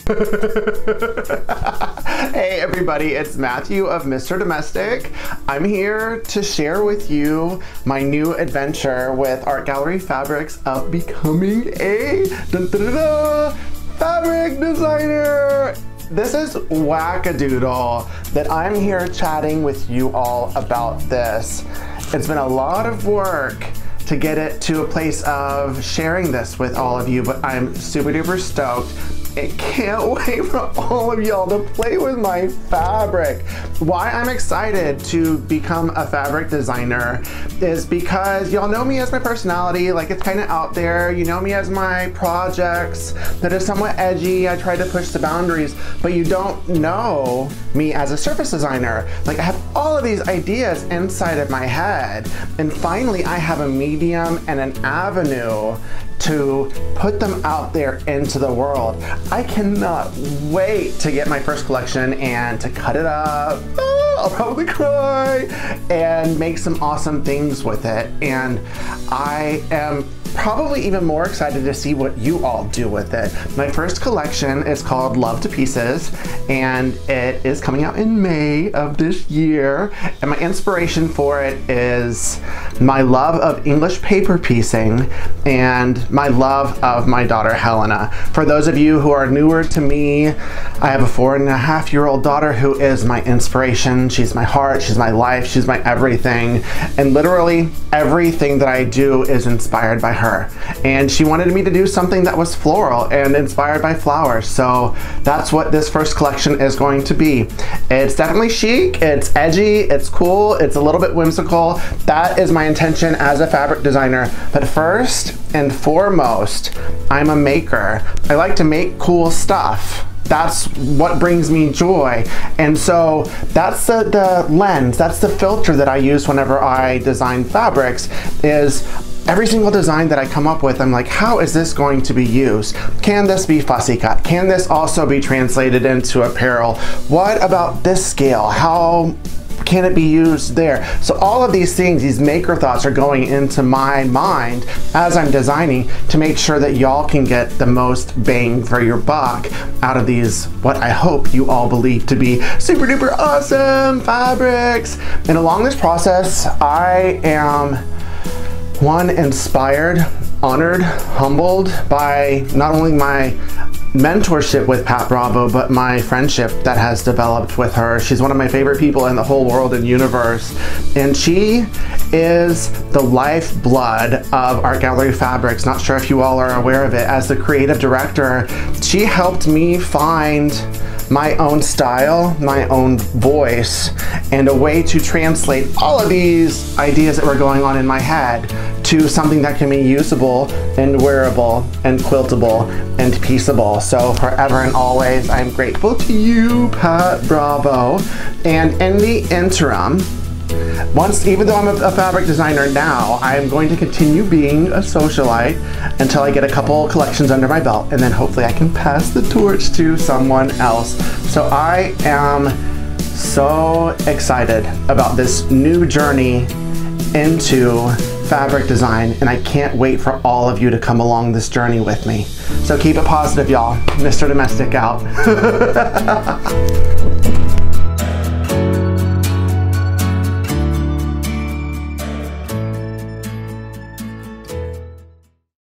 Hey everybody, it's Matthew of Mr. Domestic. I'm here to share with you my new adventure with Art Gallery Fabrics of becoming a fabric designer. This is wackadoodle that I'm here chatting with you all about this. It's been a lot of work to get it to a place of sharing this with all of you, but I'm super duper stoked. I can't wait for all of y'all to play with my fabric. Why I'm excited to become a fabric designer is because y'all know me as my personality, like it's kind of out there. You know me as my projects that are somewhat edgy. I try to push the boundaries, but you don't know me as a surface designer. Like I have all of these ideas inside of my head, and finally I have a medium and an avenue to put them out there into the world. I cannot wait to get my first collection and to cut it up. I'll probably cry and make some awesome things with it. And I am probably even more excited to see what you all do with it. My first collection is called Love to Pieces, and it is coming out in May of this year. And my inspiration for it is my love of English paper piecing and my love of my daughter Helena. For those of you who are newer to me, I have a 4.5-year-old daughter who is my inspiration. She's my heart, she's my life, she's my everything. And literally everything that I do is inspired by her. And she wanted me to do something that was floral and inspired by flowers. So that's what this first collection is going to be. It's definitely chic, it's edgy, it's cool, it's a little bit whimsical. That is my intention as a fabric designer. But first and foremost, I'm a maker. I like to make cool stuff. That's what brings me joy. And so that's the lens, that's the filter that I use whenever I design fabrics. Is every single design that I come up with, I'm like, how is this going to be used? Can this be fussy cut? Can this also be translated into apparel? What about this scale? How can it be used there? So all of these things, these maker thoughts are going into my mind as I'm designing to make sure that y'all can get the most bang for your buck out of these, what I hope you all believe to be super duper awesome fabrics. And along this process, I am one, inspired, honored, humbled by not only my mentorship with Pat Bravo, but my friendship that has developed with her. She's one of my favorite people in the whole world and universe. And she is the lifeblood of Art Gallery Fabrics. Not sure if you all are aware of it. As the creative director, she helped me find my own style, my own voice, and a way to translate all of these ideas that were going on in my head to something that can be usable and wearable and quiltable and pieceable. So forever and always, I'm grateful to you, Pat Bravo. And in the interim, even though I'm a fabric designer now, I'm going to continue being a socialite until I get a couple collections under my belt, and then hopefully I can pass the torch to someone else. So I am so excited about this new journey into fabric design, and I can't wait for all of you to come along this journey with me. So keep it positive, y'all. Mr. Domestic out.